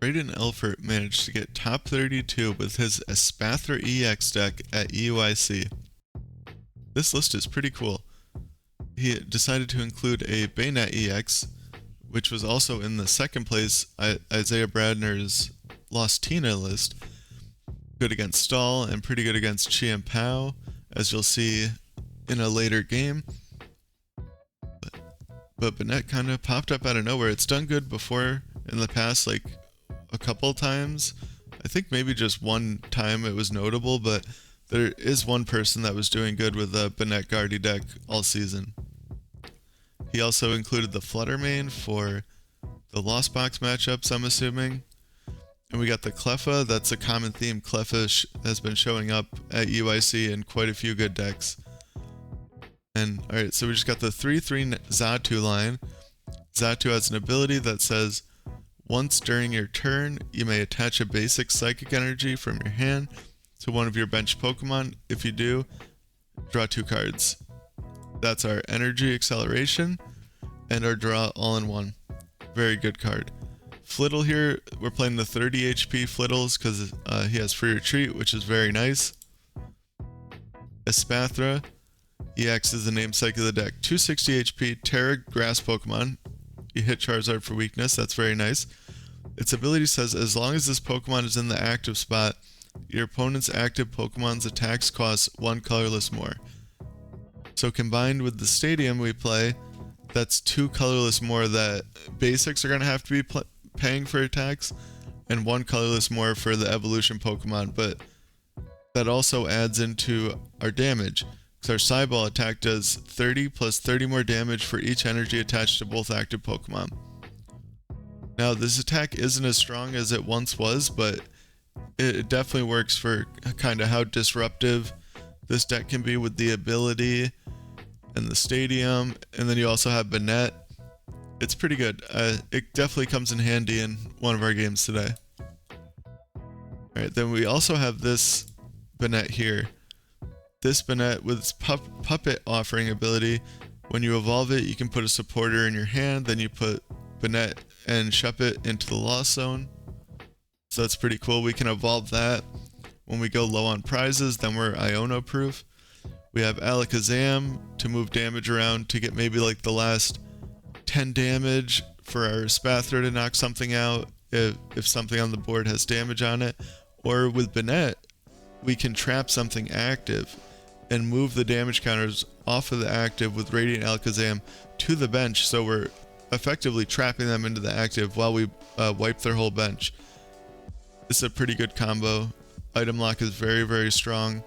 Braiden Elfert managed to get top 32 with his Espathra EX deck at EUIC. This list is pretty cool. He decided to include a Banette EX, which was also in the second place Isaiah Bradner's Lost Tina list. Good against Stall and pretty good against Chien Pao, as you'll see in a later game. But Banette kind of popped up out of nowhere. It's done good before in the past, like a couple times. I think maybe just one time it was notable, but there is one person that was doing good with the Banette Guardy deck all season. He also included the Flutter Mane for the Lost Box matchups, I'm assuming. And we got the Cleffa. That's a common theme. Cleffa has been showing up at UIC in quite a few good decks. And alright, so we just got the 3/3 Xatu line. Xatu has an ability that says, once during your turn, you may attach a basic psychic energy from your hand to one of your bench Pokemon. If you do, draw 2 cards. That's our energy acceleration and our draw all in one. Very good card. Flittle here, we're playing the 30 HP Flittles because he has free retreat, which is very nice. Espathra EX is the namesake of the deck. 260 HP, Terra Grass Pokemon. You hit Charizard for weakness, that's very nice. Its ability says, as long as this Pokemon is in the active spot, your opponent's active Pokemon's attacks cost 1 colorless more. So combined with the stadium we play, that's 2 colorless more that basics are going to have to be paying for attacks, and 1 colorless more for the evolution Pokemon, but that also adds into our damage. Because our Psyball attack does 30 plus 30 more damage for each energy attached to both active Pokemon. Now this attack isn't as strong as it once was, but it definitely works for kind of how disruptive this deck can be with the ability and the stadium, and then you also have Banette. It's pretty good. It definitely comes in handy in one of our games today. Alright, then we also have this Banette here. This Banette with its puppet offering ability, when you evolve it, you can put a supporter in your hand, then you put Banette and Shuppet into the Lost Zone. So that's pretty cool. We can evolve that when we go low on prizes, then we're Iono proof. We have Alakazam to move damage around to get maybe like the last 10 damage for our Espathra to knock something out if something on the board has damage on it. Or with Banette, we can trap something active and move the damage counters off of the active with Radiant Alakazam to the bench, so we're effectively trapping them into the active while we wipe their whole bench. This is a pretty good combo. Item lock is very, very strong.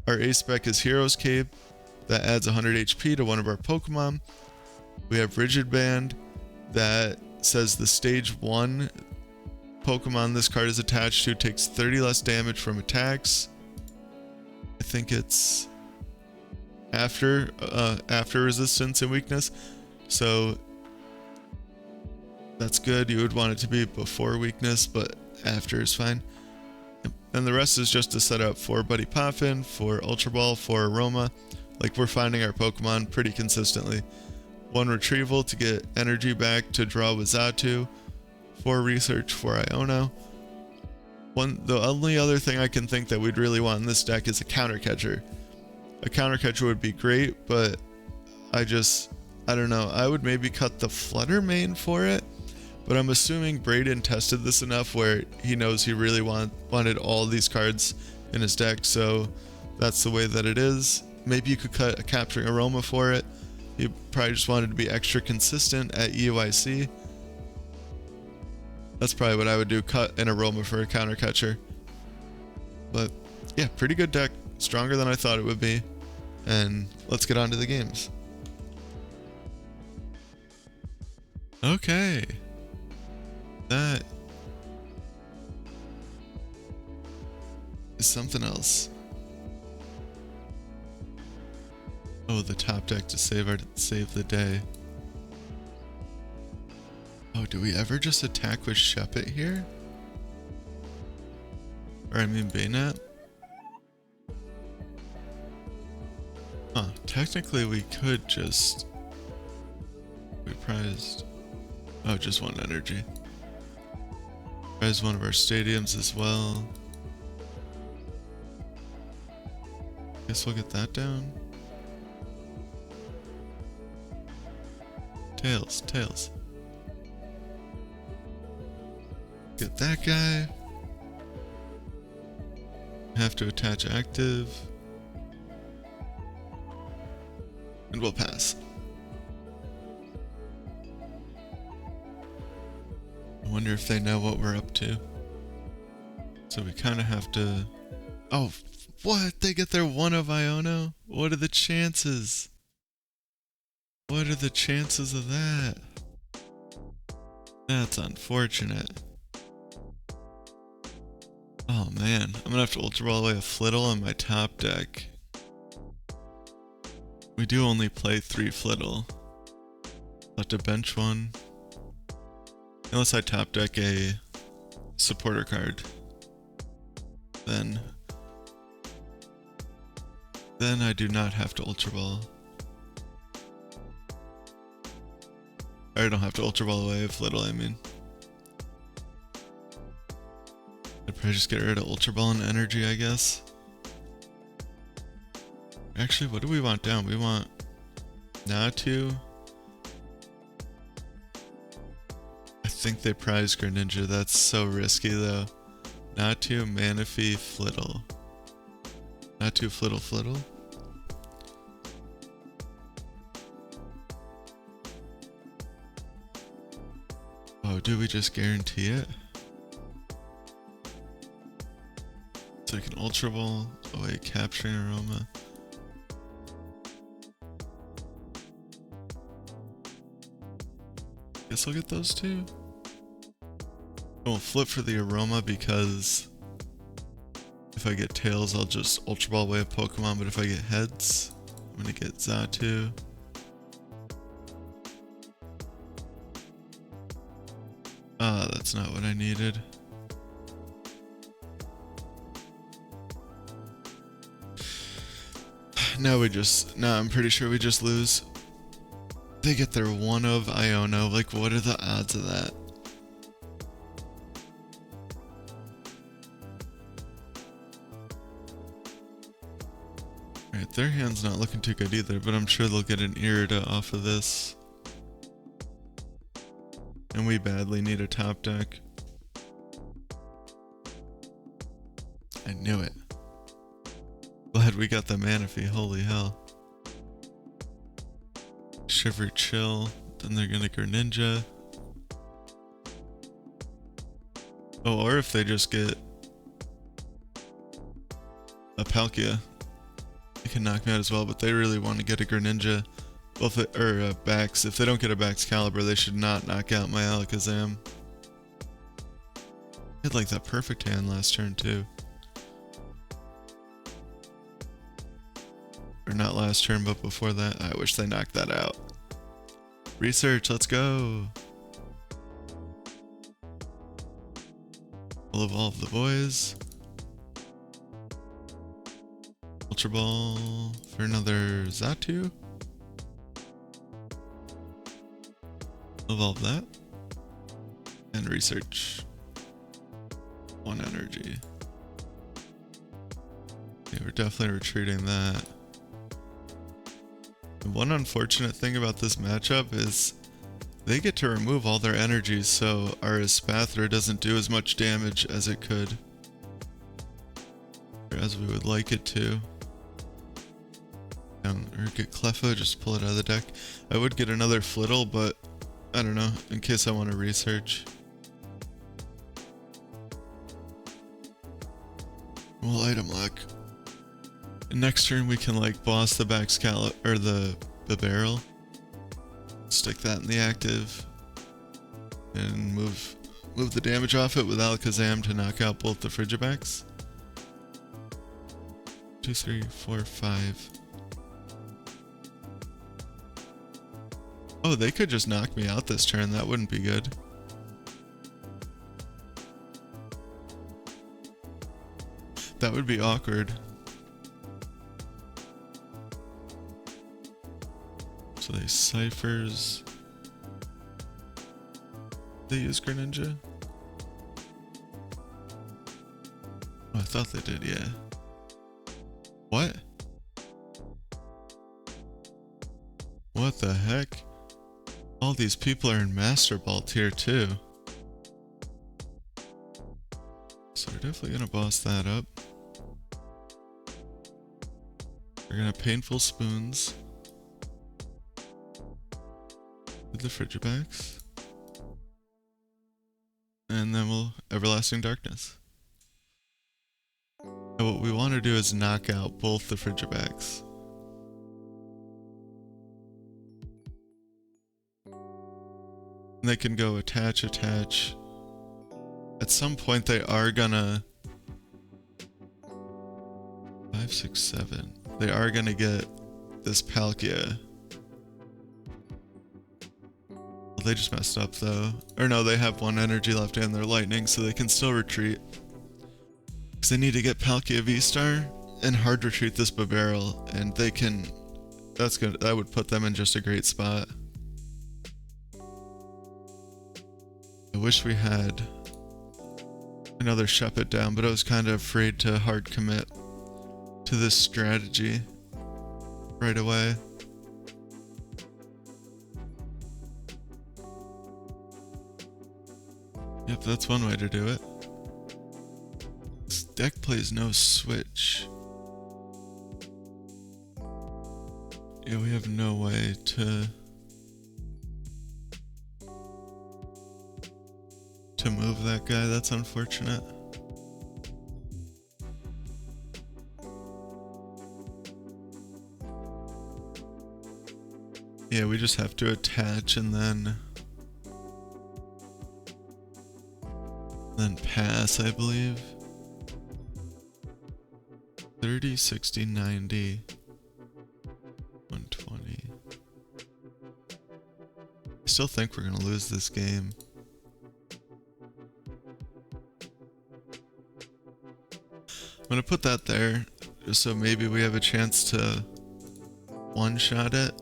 Our ace spec is Hero's Cape. That adds 100 HP to one of our Pokemon. We have Rigid Band that says the stage 1 Pokemon this card is attached to takes 30 less damage from attacks. I think it's after resistance and weakness, so that's good. You would want it to be before weakness, but after is fine. And the rest is just to set up for Buddy Poffin, for Ultra Ball, for Aroma. Like, we're finding our Pokemon pretty consistently. 1 retrieval to get energy back to draw with Xatu. 4 research for Iono. The only other thing I can think that we'd really want in this deck is a counter catcher. A counter catcher would be great, but I don't know. I would maybe cut the Flutter Mane for it, but I'm assuming Braiden tested this enough where he knows he really wanted all these cards in his deck, so that's the way that it is. Maybe you could cut a Capturing Aroma for it. He probably just wanted to be extra consistent at EUIC. That's probably what I would do, cut an Aroma for a counter catcher. But yeah, pretty good deck, stronger than I thought it would be. And let's get on to the games. Okay. That is something else. Oh, the top deck to save the day. Oh, do we ever just attack with Shuppet here? Or I mean Banette? Huh, technically we could just... We prized... Oh, just 1 energy. Prize one of our stadiums as well. Guess we'll get that down. Tails, tails. Get that guy. Have to attach active. And we'll pass. I wonder if they know what we're up to. So we kind of have to... Oh, what? They get their one of Iono? What are the chances? What are the chances of that? That's unfortunate. Oh man, I'm gonna have to Ultra Ball away a Flittle on my top deck. We do only play 3 Flittle. I'll have to bench one. Unless I top deck a supporter card. Then I do not have to Ultra Ball. I don't have to Ultra Ball away a Flittle, I mean. I'd probably just get rid of Ultra Ball and Energy, I guess. Actually, what do we want down? We want Natu. I think they prize Greninja. That's so risky though. Natu, Manaphy, Flittle. Natu, Flittle, Flittle. Oh, do we just guarantee it? So we can Ultra Ball away Capturing Aroma. Guess I'll get those two. I won't flip for the Aroma because if I get Tails, I'll just Ultra Ball away a Pokemon, but if I get Heads, I'm gonna get Xatu. Ah, that's not what I needed. Now I'm pretty sure we just lose. They get their one of Iono. Like, what are the odds of that? Alright, their hand's not looking too good either, but I'm sure they'll get an Irida off of this. And we badly need a top deck. I knew it. Glad we got the Manaphy, holy hell. Shiver Chill, then they're gonna Greninja. Oh, or if they just get a Palkia, they can knock me out as well, but they really want to get a Greninja. Well, if it, or a Bax. If they don't get a Bax Caliber, they should not knock out my Alakazam. I had like that perfect hand last turn too. Or not last turn, but before that. I wish they knocked that out. Research, let's go! We'll evolve the boys. Ultra Ball for another Xatu. Evolve that. And research. 1 energy. Okay, we're definitely retreating that. One unfortunate thing about this matchup is they get to remove all their energies, so our Espathra doesn't do as much damage as it could. Or as we would like it to. Or get Cleffa, just pull it out of the deck. I would get another Flittle, but I don't know, in case I want to research. We'll item lock. And next turn we can like boss the back scallop or the barrel. Stick that in the active. And move the damage off it with Alakazam to knock out both the Frigibacks. 2, 3, 4, 5. Oh, they could just knock me out this turn. That wouldn't be good. That would be awkward. So they Ciphers. They use Greninja. Oh, I thought they did, yeah. What? What the heck? All these people are in Master Ball tier 2. So we're definitely gonna boss that up. We're gonna Painful Spoons with the Frigibacks. And then we'll Everlasting Darkness. And what we want to do is knock out both the Frigibacks. And they can go attach, attach. At some point they are gonna 5, 6, 7. They are gonna get this Palkia. Well, they just messed up though. Or no, they have 1 energy left and they're lightning, so they can still retreat. Because they need to get Palkia V-Star and hard retreat this Barbarrel, and they can. That's good. That would put them in just a great spot. I wish we had another Shuppet down, but I was kind of afraid to hard commit to this strategy right away. Yep, that's one way to do it. This deck plays no switch. Yeah, we have no way to move that guy. That's unfortunate. Yeah, we just have to attach and then pass, I believe. 30, 60, 90, 120. I still think we're gonna lose this game. I'm gonna put that there, just so maybe we have a chance to one-shot it.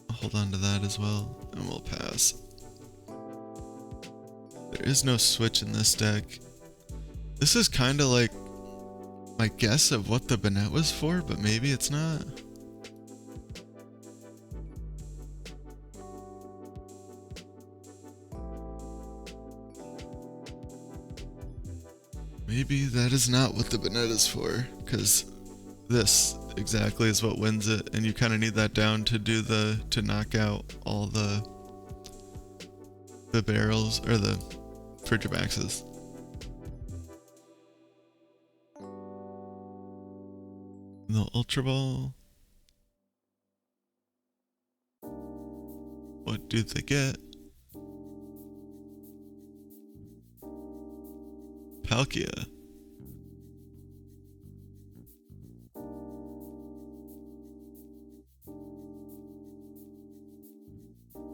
I'll hold on to that as well, and we'll pass. There is no switch in this deck. This is kind of like my guess of what the Banette was for, but maybe it's not. Maybe that is not what the Banette is for, because this exactly is what wins it, and you kind of need that down to do to knock out all the barrels or the Frigibaxes. The Ultra Ball. What do they get? Palkia.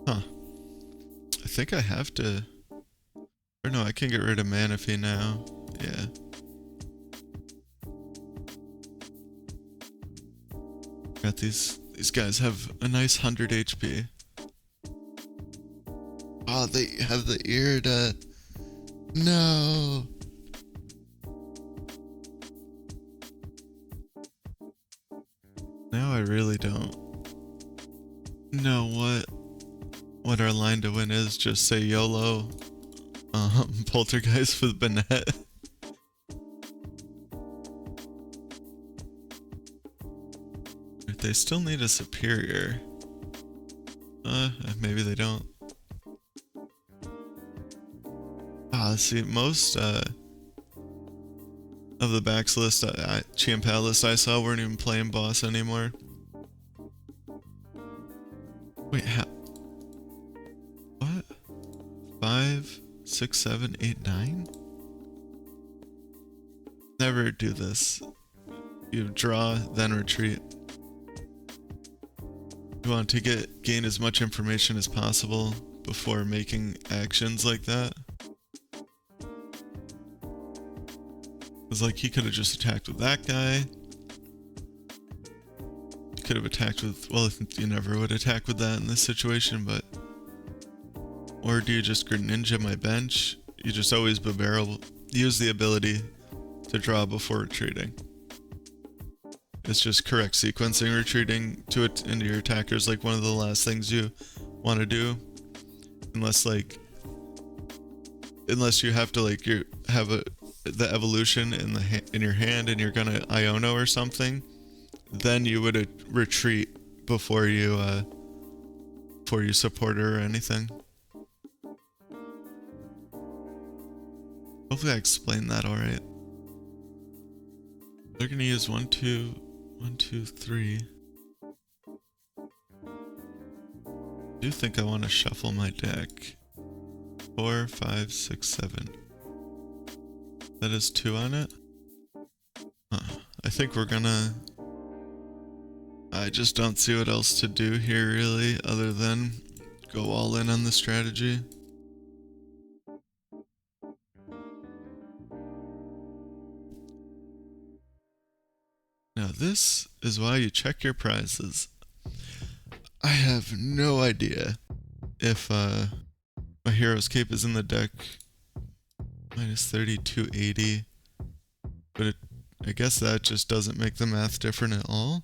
Huh. I think I have to. Or no, I can get rid of Manaphy now. Yeah. Got these guys have a nice 100 HP. Oh, they have the ear to. No. Now I really don't know what our line to win is. Just say YOLO. Poltergeist for the Banette. They still need a superior. Maybe they don't. See, most of the backs list, chien pal list I saw weren't even playing boss anymore. Wait, what? 5, 6, 7, 8, 9? Never do this. You draw, then retreat. You want to gain as much information as possible before making actions like that. It's like he could have just attacked with that guy. He could have attacked with, well, you never would attack with that in this situation, but. Or do you just Greninja my bench? you just always use the ability to draw before retreating. It's just correct sequencing retreating to it into your attackers, like one of the last things you want to do, unless you have to the evolution in your hand and you're gonna Iono or something, then you would retreat before you support her or anything. Hopefully I explained that alright. They're gonna use 1, 2, 3. I do think I want to shuffle my deck. 4, 5, 6, 7. That is 2 on it. I think we're gonna... I just don't see what else to do here really, other than go all in on the strategy. Now this is why you check your prizes. I have no idea if my Hero's Cape is in the deck. Minus 3280. But I guess that just doesn't make the math different at all.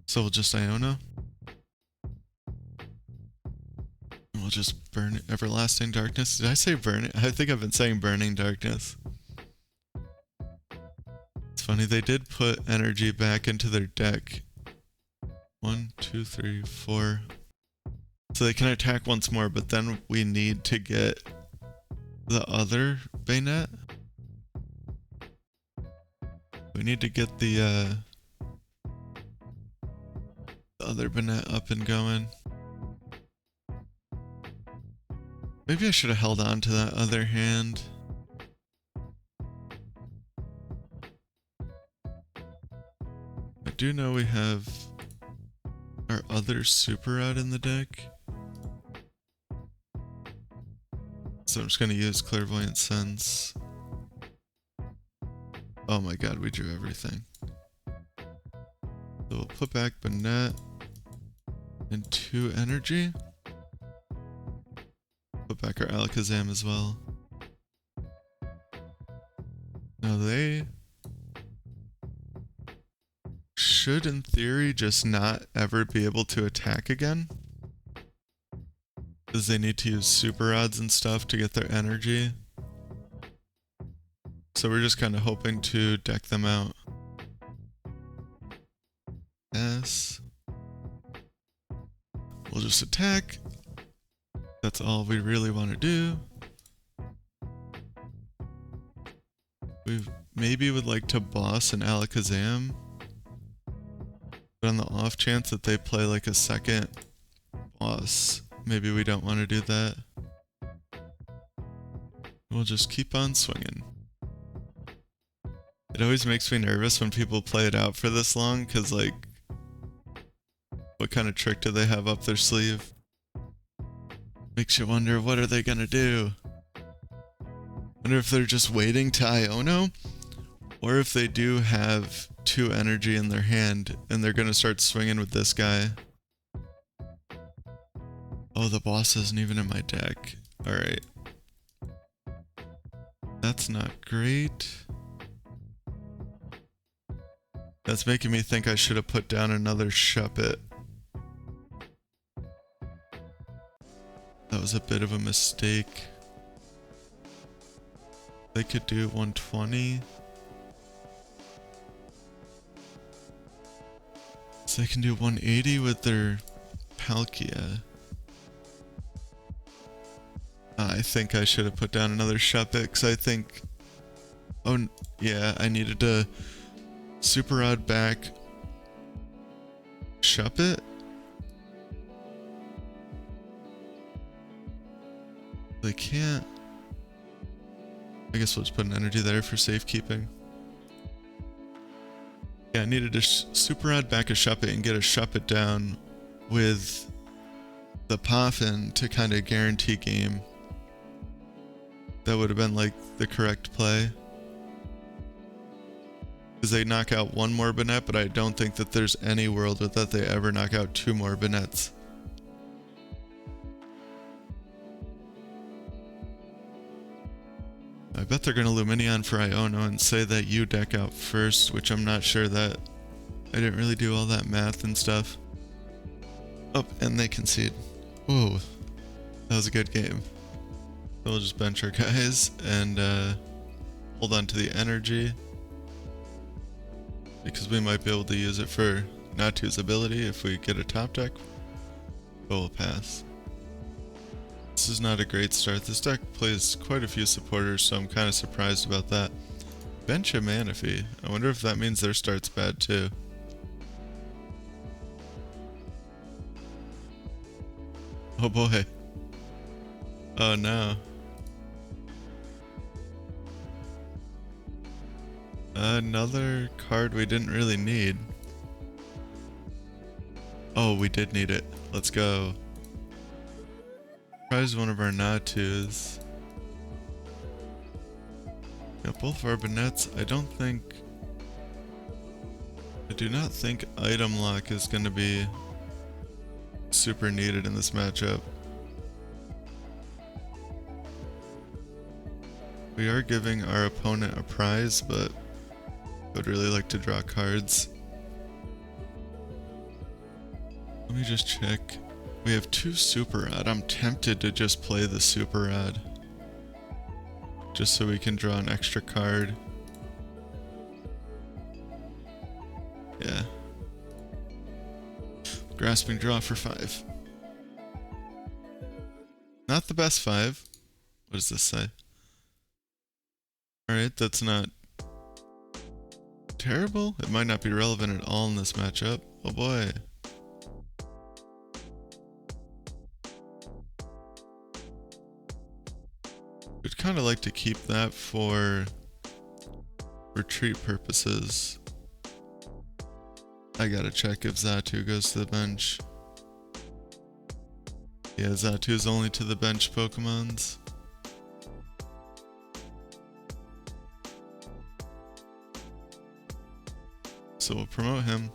So we'll just Iono. We'll just burn Everlasting Darkness. Did I say burn it? I think I've been saying Burning Darkness. It's funny, they did put energy back into their deck. 1, 2, 3, 4. So they can attack once more, but then we need to get the other Banette. We need to get the other Banette up and going. Maybe I should have held on to that other hand. I do know we have our other super out in the deck. So I'm just going to use Clairvoyant Sense. Oh my god, we drew everything. So we'll put back Banette and 2 energy. Put back our Alakazam as well. Now they should, in theory, just not ever be able to attack again. Because they need to use super rods and stuff to get their energy. So we're just kind of hoping to deck them out. S. We'll just attack. That's all we really want to do. We maybe would like to boss an Alakazam. But on the off chance that they play like a second boss, maybe we don't want to do that. We'll just keep on swinging. It always makes me nervous when people play it out for this long, because like, what kind of trick do they have up their sleeve? Makes you wonder, what are they gonna do? Wonder if they're just waiting to Iono, or if they do have 2 energy in their hand and they're gonna start swinging with this guy. Oh, the boss isn't even in my deck. Alright. That's not great. That's making me think I should have put down another Shuppet. That was a bit of a mistake. They could do 120. So they can do 180 with their Palkia. I think I should have put down another Shuppet, because I think... Oh, yeah, I needed to Super Rod back Shuppet? They can't... I guess we'll just put an energy there for safekeeping. Yeah, I needed to Super Rod back a Shuppet and get a Shuppet down with the Poffin to kind of guarantee game. That would have been like the correct play. Because they knock out 1 more Banette, but I don't think that there's any world that they ever knock out 2 more Banettes. I bet they're going to Luminion for Iono and say that you deck out first, which I'm not sure that... I didn't really do all that math and stuff. Oh, and they concede. Whoa, that was a good game. So we'll just bench our guys and hold on to the energy, because we might be able to use it for Natu's ability if we get a top deck, but we'll pass. This is not a great start. This deck plays quite a few supporters, so I'm kind of surprised about that. Bench a Manaphy. I wonder if that means their start's bad too. Oh boy. Oh no. Another card we didn't really need. Oh, we did need it. Let's go. Prize one of our Natus. Yeah, both of our Banettes. I do not think item lock is going to be super needed in this matchup. We are giving our opponent a prize, but I would really like to draw cards. Let me just check. We have 2 Super Rod. I'm tempted to just play the Super Rod, just so we can draw an extra card. Yeah. Grasping Draw for 5. Not the best 5. What does this say? Alright, that's not terrible. It might not be relevant at all in this matchup. Oh boy. We'd kind of like to keep that for retreat purposes. I gotta check if Xatu goes to the bench. Yeah, Xatu's only to the bench Pokemons. So we'll promote him.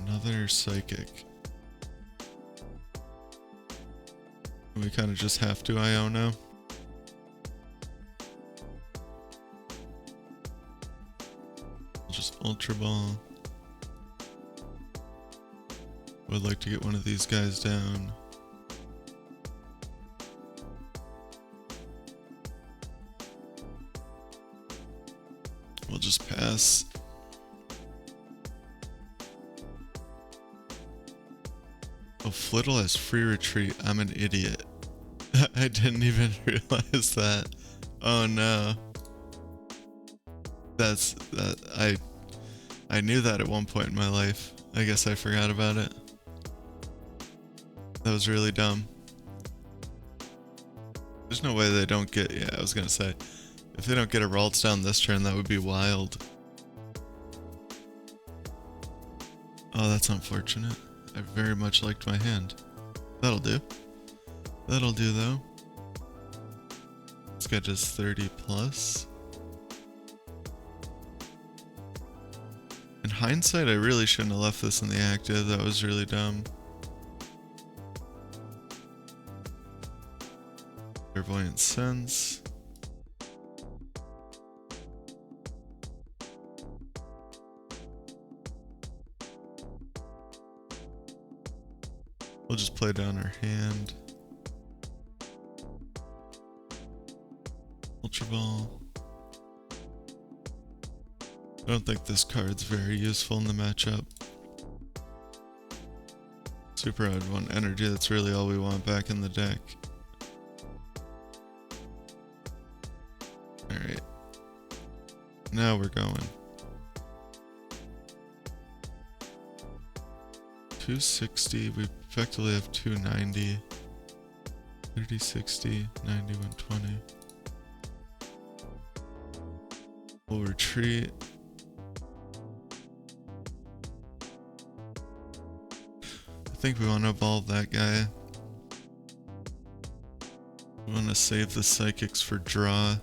Another Psychic. We kind of just have to Iono. Just Ultra Ball. Would like to get one of these guys down. We'll just pass. Oh, Flittle has free retreat. I'm an idiot. I didn't even realize that. Oh no. I knew that at one point in my life. I guess I forgot about it. That was really dumb. There's no way they don't get... Yeah, I was gonna say. If they don't get a Ralts down this turn, that would be wild. Oh, that's unfortunate. I very much liked my hand. That'll do. That'll do, though. This guy does 30 plus. In hindsight, I really shouldn't have left this in the active. That was really dumb. Clairvoyant Sense. We'll just play down our hand. Ultra Ball. I don't think this card's very useful in the matchup. Super Rod 1 energy, that's really all we want back in the deck. Alright. Now we're going. 260, we effectively have 290. 30, 60, 90, 120. We'll retreat. I think we want to evolve that guy. We want to save the Psychics for draw.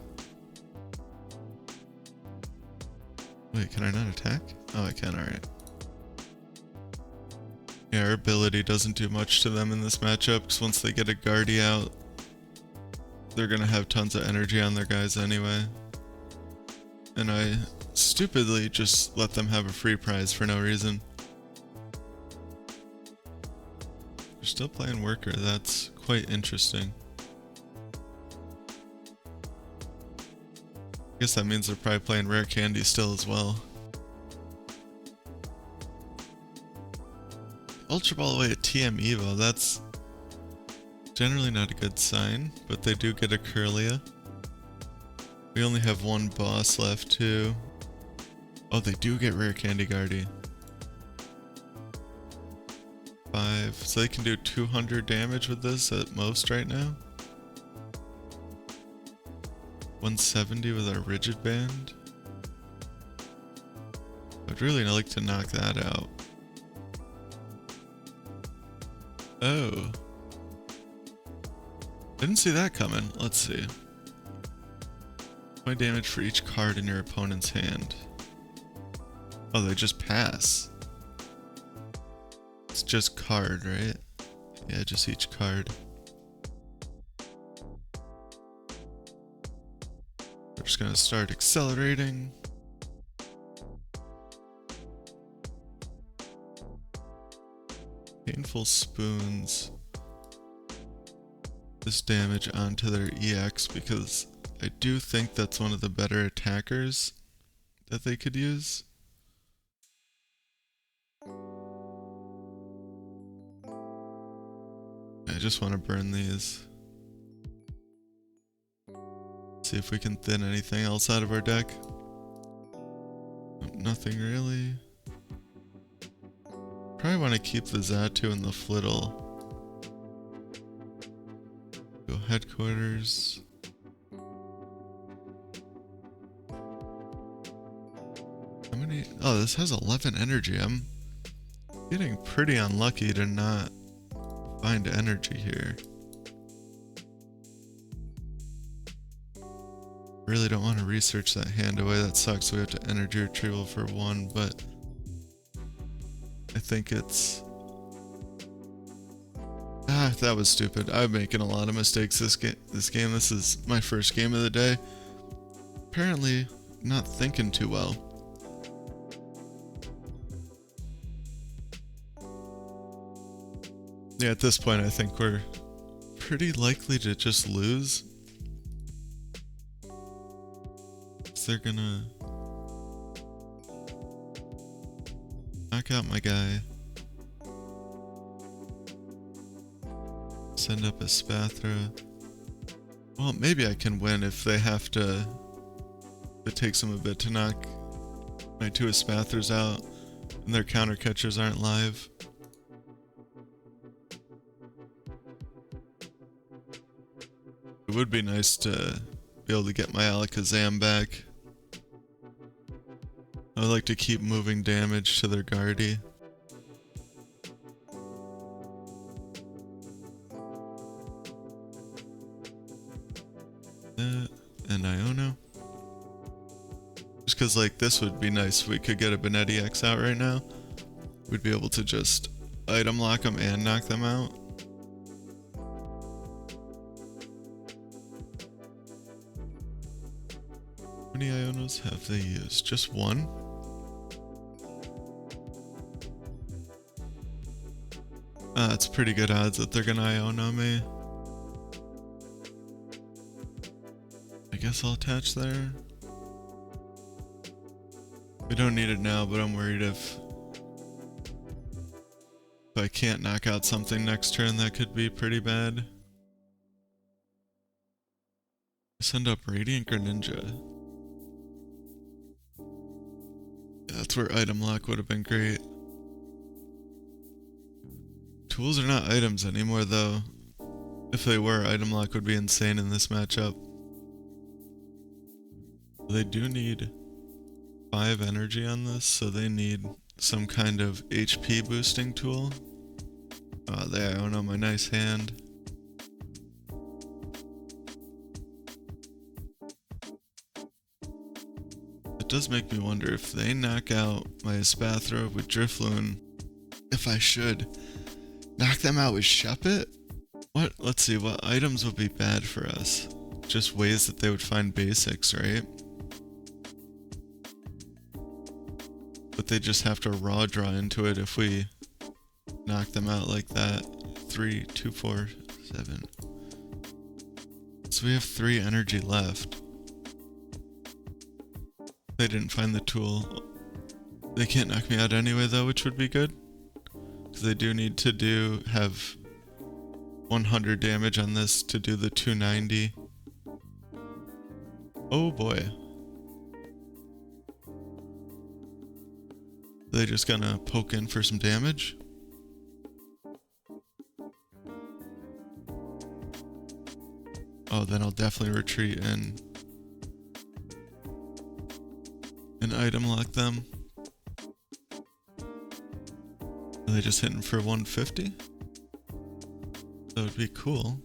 Wait, can I not attack? Oh, I can, alright. Yeah, our ability doesn't do much to them in this matchup, because once they get a Guardy out, they're gonna have tons of energy on their guys anyway. And I stupidly just let them have a free prize for no reason. They're still playing Worker, that's quite interesting. I guess that means they're probably playing Rare Candy still as well. Ultra Ball away at TM Evo, that's generally not a good sign, but they do get a Curlia. We only have one boss left too. Oh, they do get Rare Candy Guardy. 5, so they can do 200 damage with this at most right now. 170 with our Rigid Band. I'd really like to knock that out. Oh. Didn't see that coming. Let's see. 20 damage for each card in your opponent's hand. Oh, they just pass. It's just card, right? Yeah, just each card. We're just gonna start accelerating. Painful Spoons. This damage onto their EX because I do think that's one of the better attackers that they could use. I just want to burn these. See if we can thin anything else out of our deck. Nothing really. Probably want to keep the Xatu and the Flittle. Go Headquarters. How many? Oh, this has 11 energy. I'm getting pretty unlucky to not find energy here. Really don't want to research that hand away. That sucks. We have to Energy Retrieval for 1, but I think it's... that was stupid. I'm making a lot of mistakes this game. This is my first game of the day. Apparently not thinking too well. Yeah, at this point I think we're pretty likely to just lose. They're gonna knock out my guy. Send up Espathra. Well, maybe I can win if they have to. It takes them a bit to knock my 2 Espathras out and their counter catchers aren't live. It would be nice to be able to get my Alakazam back. I would like to keep moving damage to their Guardy. And Iono. Just because, like, this would be nice if we could get a Banette X out right now. We'd be able to just item lock them and knock them out. How many Ionos have they used? Just 1? It's pretty good odds that they're gonna Iono me. I guess I'll attach there. We don't need it now, but I'm worried if I can't knock out something next turn, that could be pretty bad. Send up Radiant Greninja. Yeah, that's where item lock would have been great. Tools are not items anymore though. If they were, item lock would be insane in this matchup. They do need 5 energy on this, so they need some kind of HP boosting tool. There, I don't know, my nice hand. It does make me wonder if they knock out my Espathra with Drifloon, if I should knock them out with Shuppet. What? Let's see, what items would be bad for us? Just ways that they would find basics, right? But they just have to raw draw into it if we knock them out like that. 3, 2, 4, 7. So we have 3 energy left. They didn't find the tool. They can't knock me out anyway though, which would be good. Because they do need to have 100 damage on this to do the 290. Oh boy. Are they just gonna poke in for some damage? Oh, then I'll definitely retreat and item lock them. Are they just hitting for 150? That would be cool.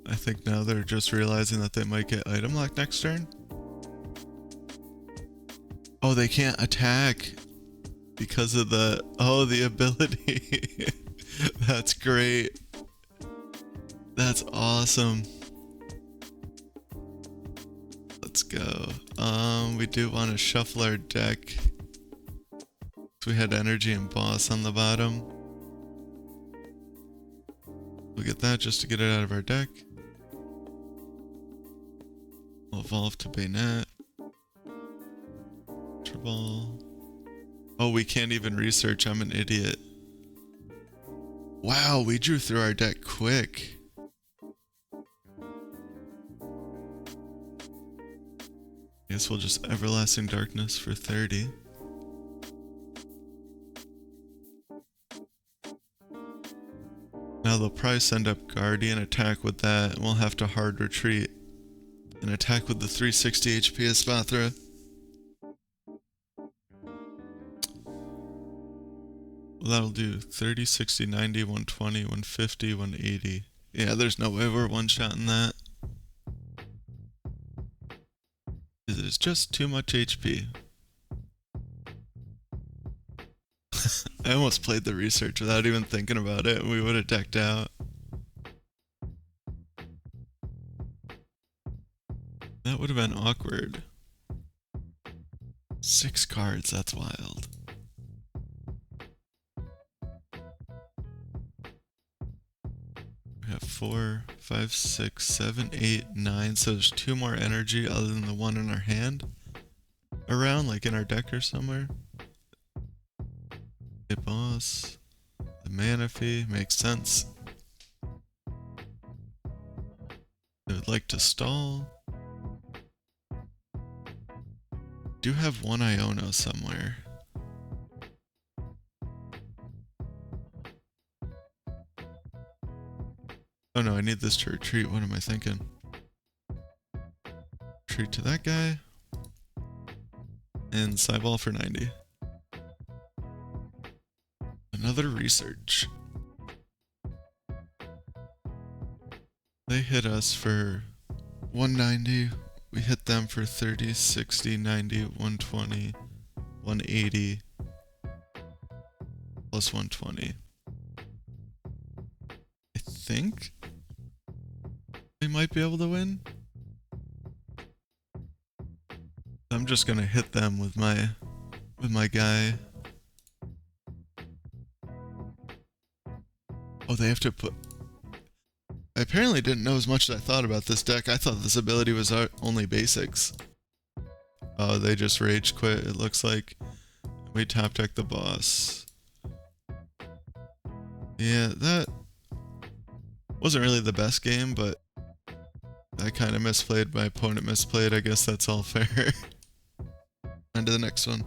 I think now they're just realizing that they might get item lock next turn. Oh, they can't attack because of the ability. That's great. That's awesome. Let's go. We do want to shuffle our deck. So we had energy and boss on the bottom. We'll get that just to get it out of our deck. We'll evolve to Banette. Ultra Ball. Oh, we can't even research. I'm an idiot. Wow, we drew through our deck quick. Guess we'll just Everlasting Darkness for 30. Now they'll probably send up Guardian attack with that, and we'll have to hard retreat and attack with the 360 HP Espathra. Well, that'll do 30, 60, 90, 120, 150, 180. Yeah, there's no way we're one-shotting that. It is just too much HP. I almost played the research without even thinking about it, and we would have decked out. That would have been awkward. 6 cards, that's wild. We have 4, 5, 6, 7, 8, 9, so there's 2 more energy other than the one in our hand. Around, like in our deck or somewhere. Hit boss. The Manaphy, makes sense. I would like to stall. Do have one Iono somewhere. Oh no, I need this to retreat. What am I thinking? Retreat to that guy. And sideball for 90. Another research. They hit us for 190. We hit them for 30, 60, 90, 120, 180, plus 120. I think we might be able to win. I'm just gonna hit them with my guy. Oh, they have to put... I apparently didn't know as much as I thought about this deck. I thought this ability was only basics. Oh, they just rage quit, it looks like. We top deck the boss. Yeah, that wasn't really the best game, but I kind of misplayed. My opponent misplayed. I guess that's all fair. On to the next one.